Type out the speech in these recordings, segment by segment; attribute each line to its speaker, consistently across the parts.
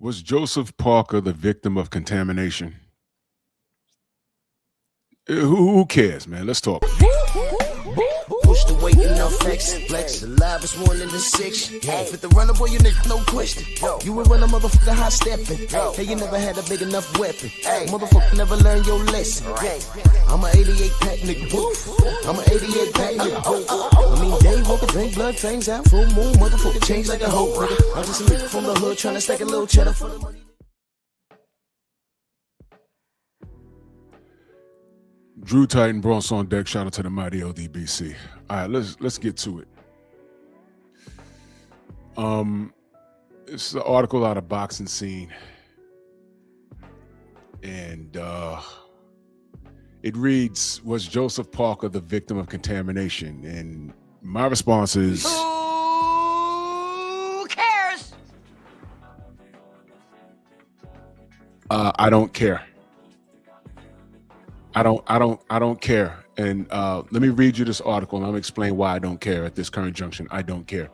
Speaker 1: Was Joseph Parker the victim of contamination? Who cares, man? Let's talk.
Speaker 2: Push the weight in no flex. Flex alive is 1 in the 6. Fit the runner, boy, you nigga, no question. You ain't run a motherfucker high stepping. Hey, you never had a big enough weapon. Motherfucker never learned your lesson. I'm a 88 pack nigga. I'm a 88 pack nigga. I mean, day walker, drink blood, fangs out, full moon, motherfucker change like a hoe, nigga. I'm just a nigga from the hood trying to stack a little cheddar for the money.
Speaker 1: Drew Titan, Bronx on deck. Shout out to the mighty LDBC. All right, let's get to it. It's an article out of Boxing Scene, and it reads, "Was Joseph Parker the victim of contamination?" And my response is,
Speaker 2: Who cares?
Speaker 1: I don't care. I don't care. And let me read you this article, and I'm gonna explain why I don't care at this current junction. I don't care.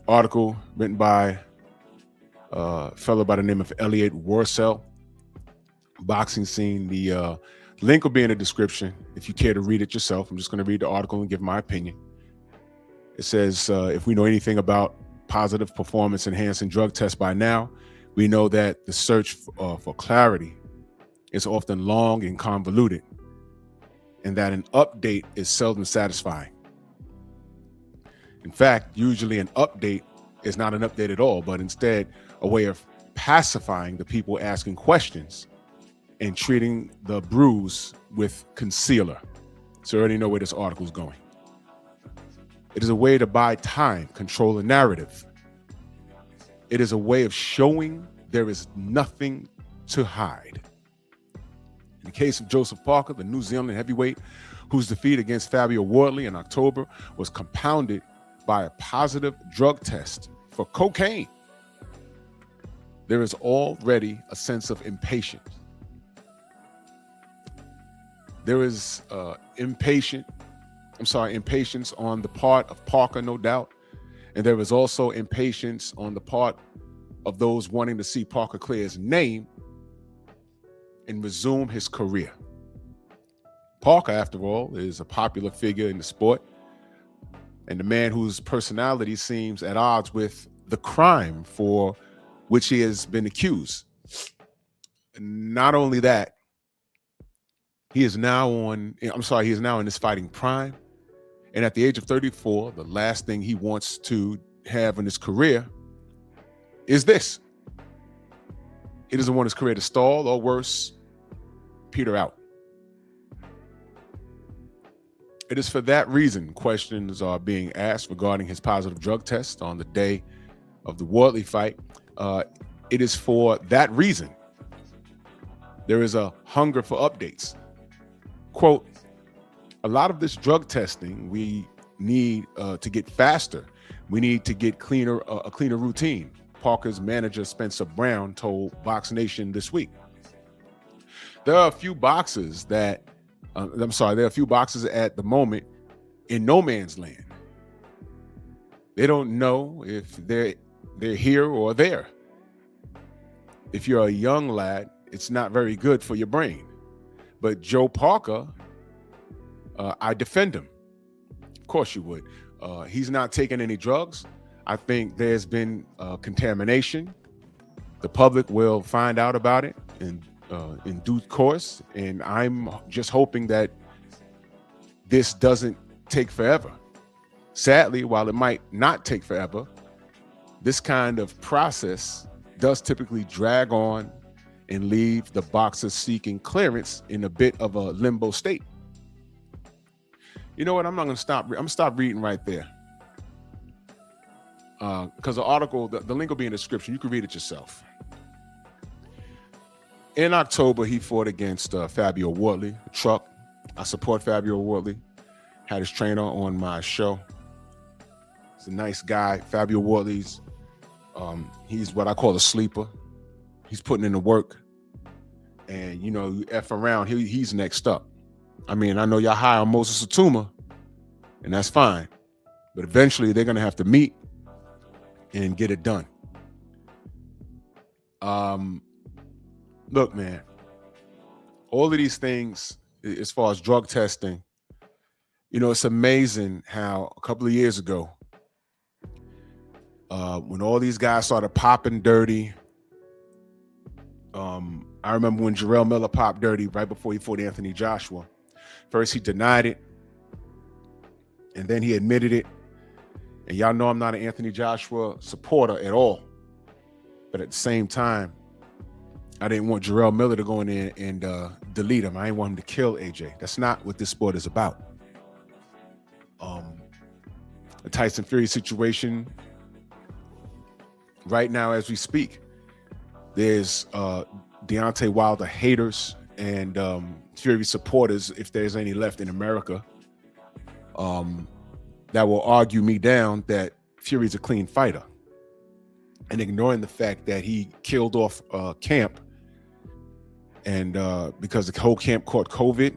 Speaker 1: Article written by a fellow by the name of Elliot Worcel. Boxing Scene. The link will be in the description if you care to read it yourself. I'm just going to read the article and give my opinion. It says, if we know anything about positive performance enhancing drug tests by now, we know that the search for clarity is often long and convoluted, and that an update is seldom satisfying. In fact, usually an update is not an update at all, but instead a way of pacifying the people asking questions and treating the bruise with concealer. So you already know where this article is going. It is a way to buy time, control a narrative. It is a way of showing there is nothing to hide. In the case of Joseph Parker, the New Zealand heavyweight, whose defeat against Fabio Wardley in October was compounded by a positive drug test for cocaine, there is already a sense of impatience. There is impatience on the part of Parker, no doubt. And there is also impatience on the part of those wanting to see Parker clear his name and resume his career. Parker, after all, is a popular figure in the sport and the man whose personality seems at odds with the crime for which he has been accused. Not only that, he is now in his fighting prime. And at the age of 34, the last thing he wants to have in his career is this. He doesn't want his career to stall or worse, peter out. It is for that reason questions are being asked regarding his positive drug test on the day of the Wardley fight. It is for that reason there is a hunger for updates. Quote, a lot of this drug testing we need to get faster. We need to get a cleaner routine. Parker's manager, Spencer Brown, told Box Nation this week. There are a few boxes at the moment in no man's land. They don't know if they're here or there. If you're a young lad, it's not very good for your brain. But Joe Parker, I defend him. Of course you would. He's not taking any drugs. I think there's been contamination. The public will find out about it in due course, and I'm just hoping that this doesn't take forever. Sadly, while it might not take forever, this kind of process does typically drag on and leave the boxer seeking clearance in a bit of a limbo state. You know what? I'm not going to stop. I'm going to stop reading right there. Because the article, the link will be in the description. You can read it yourself. In October, he fought against Fabio Wardley, Truck. I support Fabio Wardley. Had his trainer on my show. He's a nice guy. Fabio Wardley's, he's what I call a sleeper. He's putting in the work. And, you know, you F around, he's next up. I mean, I know y'all high on Moses Atuma, and that's fine. But eventually, they're going to have to meet and get it done. Look, man, all of these things, as far as drug testing, it's amazing how a couple of years ago, when all these guys started popping dirty, I remember when Jarrell Miller popped dirty right before he fought Anthony Joshua. First, he denied it, and then he admitted it. And y'all know I'm not an Anthony Joshua supporter at all. But at the same time, I didn't want Jarrell Miller to go in there and delete him. I didn't want him to kill AJ. That's not what this sport is about. The Tyson Fury situation, right now as we speak, there's Deontay Wilder haters and Fury supporters, if there's any left in America, that will argue me down that Fury's a clean fighter, and ignoring the fact that he killed off camp, and because the whole camp caught COVID.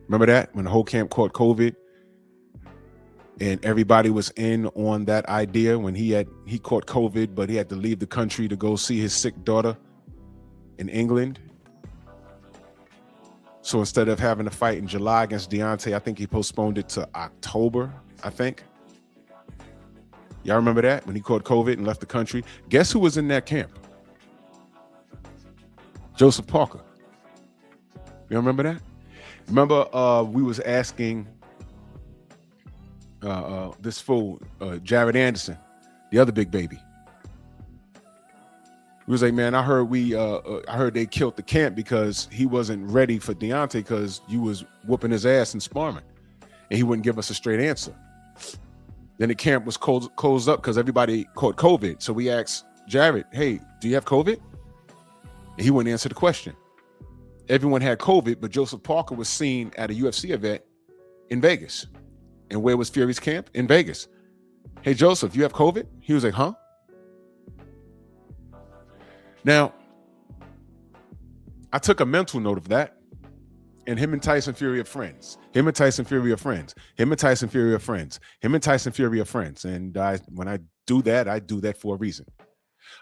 Speaker 1: Remember that? When the whole camp caught COVID and everybody was in on that idea when he caught COVID, but he had to leave the country to go see his sick daughter in England. So instead of having a fight in July against Deontay, I think he postponed it to October, I think. Y'all remember that? When he caught COVID and left the country? Guess who was in that camp? Joseph Parker. You remember that? Remember we was asking this fool, Jared Anderson, the other big baby. He was like, man, I heard they killed the camp because he wasn't ready for Deontay because you was whooping his ass and sparring. And he wouldn't give us a straight answer. Then the camp was closed up because everybody caught COVID. So we asked Jared, hey, do you have COVID? And he wouldn't answer the question. Everyone had COVID, but Joseph Parker was seen at a UFC event in Vegas. And where was Fury's camp? In Vegas. Hey, Joseph, you have COVID? He was like, huh? Now, I took a mental note of that, and him and Tyson Fury are friends. Him and Tyson Fury are friends. Him and Tyson Fury are friends. Him and Tyson Fury are friends. And when I do that for a reason.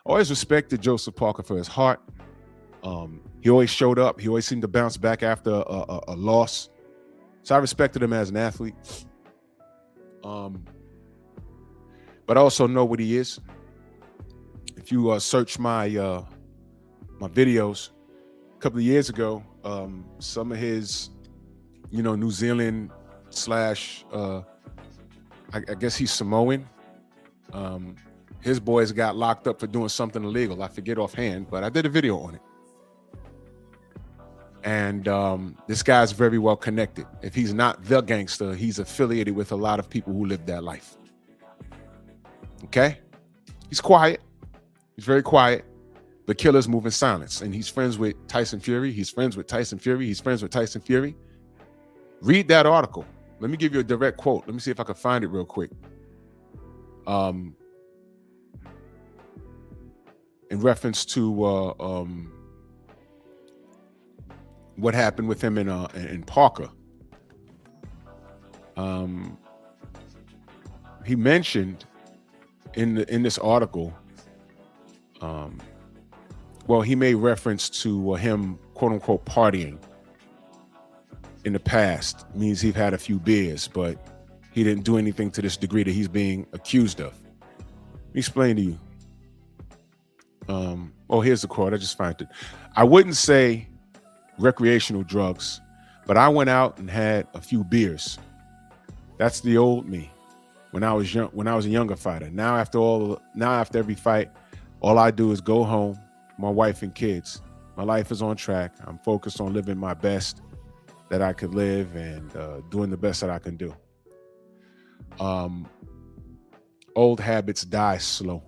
Speaker 1: I always respected Joseph Parker for his heart. He always showed up. He always seemed to bounce back after a loss. So I respected him as an athlete. But I also know what he is. If you search my videos a couple of years ago, some of his, New Zealand / I guess he's Samoan. His boys got locked up for doing something illegal. I forget offhand, but I did a video on it. And this guy's very well connected. If he's not the gangster, he's affiliated with a lot of people who live that life. Okay? He's quiet. He's very quiet. The killers move in silence. And he's friends with Tyson Fury. He's friends with Tyson Fury. He's friends with Tyson Fury. Read that article. Let me give you a direct quote. Let me see if I can find it real quick. In reference to what happened with him in Parker. He mentioned in this article, he made reference to him, quote unquote, partying in the past. Means he's had a few beers, but he didn't do anything to this degree that he's being accused of. Let me explain to you. Here's the quote. I just found it. I wouldn't say recreational drugs, but I went out and had a few beers. That's the old me when I was young, when I was a younger fighter. Now after every fight, all I do is go home, my wife and kids. My life is on track. I'm focused on living my best that I could live and doing the best that I can do. Old habits die slow.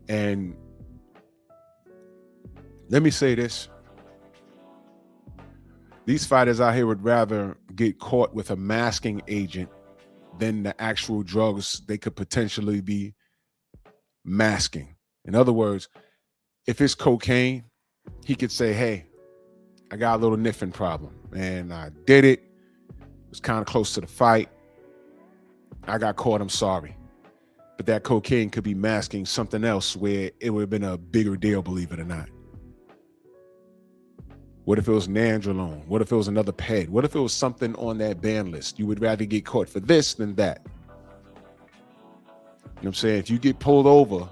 Speaker 1: And let me say this. These fighters out here would rather get caught with a masking agent than the actual drugs they could potentially be masking. In other words, if it's cocaine, he could say, hey, I got a little niffing problem and I did it. It was kind of close to the fight. I got caught. I'm sorry. But that cocaine could be masking something else where it would have been a bigger deal, believe it or not. What if it was nandrolone? What if it was another ped? What if it was something on that ban list? You would rather get caught for this than that. You know what I'm saying? If you get pulled over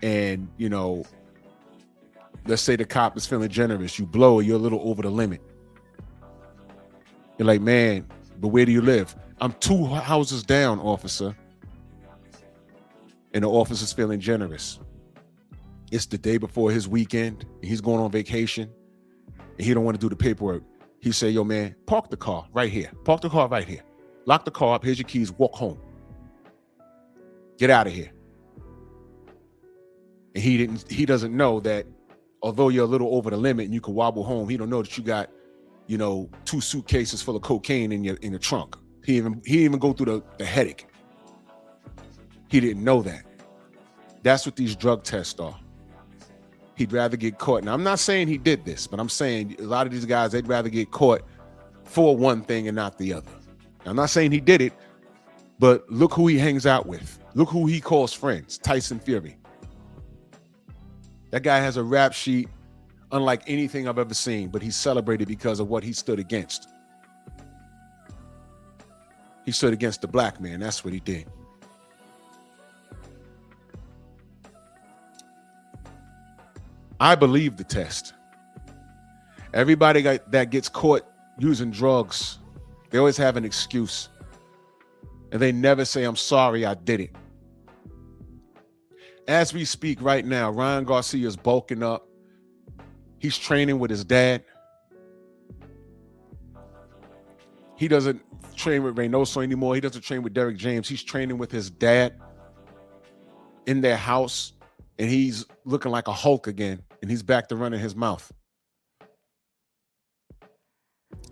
Speaker 1: and, you know, let's say the cop is feeling generous, you blow it, you're a little over the limit. You're like, man, but where do you live? I'm 2 houses down, officer. And the officer's feeling generous. It's the day before his weekend, and he's going on vacation, and he don't want to do the paperwork. He say, yo, man, park the car right here. Park the car right here. Lock the car up. Here's your keys. Walk home. Get out of here. And he doesn't know that although you're a little over the limit and you can wobble home, he don't know that you got, you know, 2 suitcases full of cocaine in your trunk. He even go through the headache. He didn't know that. That's what these drug tests are. He'd rather get caught. Now, I'm not saying he did this, but I'm saying a lot of these guys, they'd rather get caught for one thing and not the other. Now, I'm not saying he did it, but look who he hangs out with. Look who he calls friends, Tyson Fury. That guy has a rap sheet unlike anything I've ever seen, but he's celebrated because of what he stood against. He stood against the black man. That's what he did. I believe the test. Everybody that gets caught using drugs, they always have an excuse. And they never say, I'm sorry, I did it. As we speak right now, Ryan Garcia is bulking up. He's training with his dad. He doesn't train with Reynoso anymore. He doesn't train with Derek James. He's training with his dad in their house. And he's looking like a Hulk again. And he's back to running his mouth.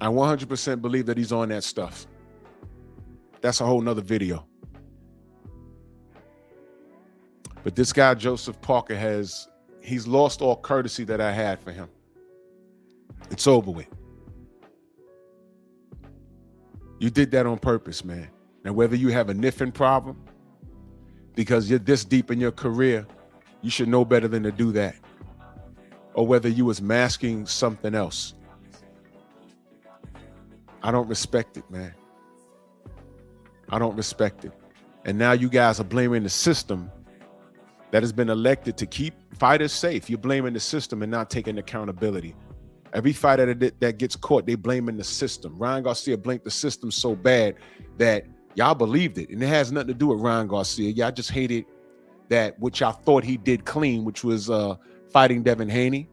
Speaker 1: I 100% believe that he's on that stuff. That's a whole nother video. But this guy, Joseph Parker, he's lost all courtesy that I had for him. It's over with. You did that on purpose, man. And whether you have a niffin problem, because you're this deep in your career, you should know better than to do that. Or whether you was masking something else. I don't respect it, man. I don't respect it. And now you guys are blaming the system that has been elected to keep fighters safe. You're blaming the system and not taking accountability. Every fighter that gets caught, they blaming the system. Ryan Garcia blamed the system so bad that y'all believed it. And it has nothing to do with Ryan Garcia. Y'all just hated that what y'all thought he did clean, which was fighting Devin Haney.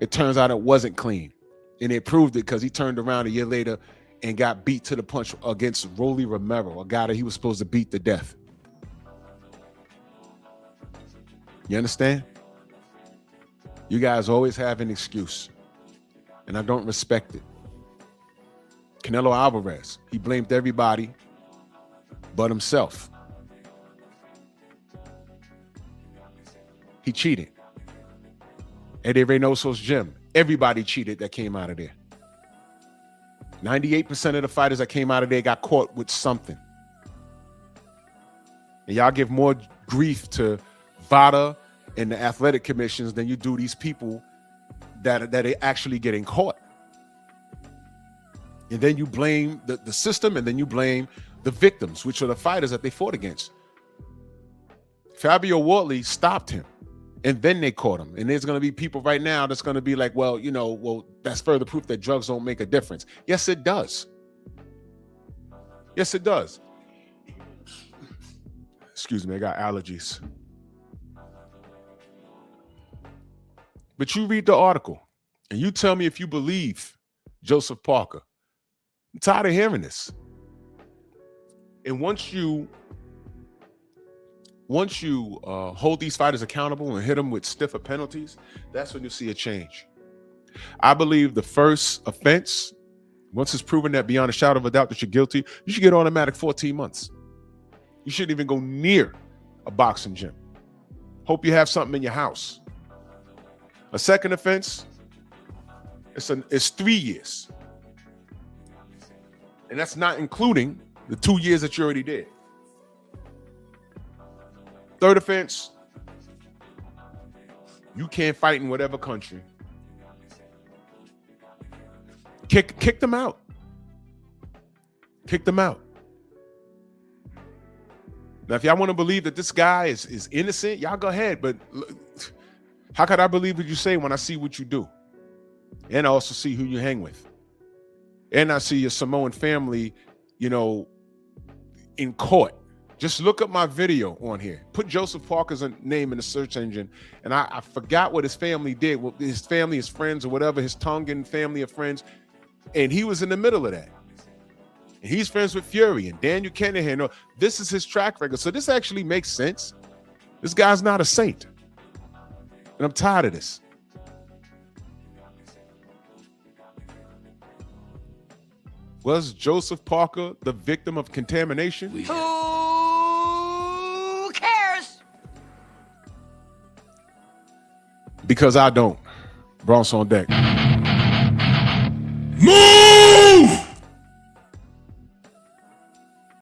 Speaker 1: It turns out it wasn't clean. And it proved it because he turned around a year later and got beat to the punch against Rolly Romero, a guy that he was supposed to beat to death. You understand? You guys always have an excuse. And I don't respect it. Canelo Alvarez, he blamed everybody but himself. He cheated. Eddie Reynoso's gym, everybody cheated that came out of there. 98% of the fighters that came out of there got caught with something. And y'all give more grief to VADA and the athletic commissions than you do these people that are actually getting caught. And then you blame the system, and then you blame the victims, which are the fighters that they fought against. Fabio Wardley stopped him, and then they caught him. And there's going to be people right now that's going to be like, well, that's further proof that drugs don't make a difference. Yes, it does. Yes, it does. Excuse me, I got allergies. But you read the article and you tell me if you believe Joseph Parker. I'm tired of hearing this. And once you hold these fighters accountable and hit them with stiffer penalties, that's when you see a change. I believe the first offense, once it's proven that beyond a shadow of a doubt that you're guilty, you should get automatic 14 months. You shouldn't even go near a boxing gym. Hope you have something in your house. A second offense, it's 3 years. And that's not including The 2 years that you already did. Third offense, you can't fight in whatever country. Kick them out. Kick them out. Now, if y'all want to believe that this guy is innocent, y'all go ahead. But how could I believe what you say when I see what you do? And I also see who you hang with. And I see your Samoan family, you know, in court. Just look up my video on here. Put Joseph Parker's name in the search engine. And I forgot what his family did. Well, his family, his friends or whatever, his Tongan family of friends. And he was in the middle of that. And he's friends with Fury and Daniel Kennedy. No, this is his track record. So this actually makes sense. This guy's not a saint. And I'm tired of this. Was Joseph Parker the victim of contamination?
Speaker 2: Who cares?
Speaker 1: Because I don't. Bronx on deck.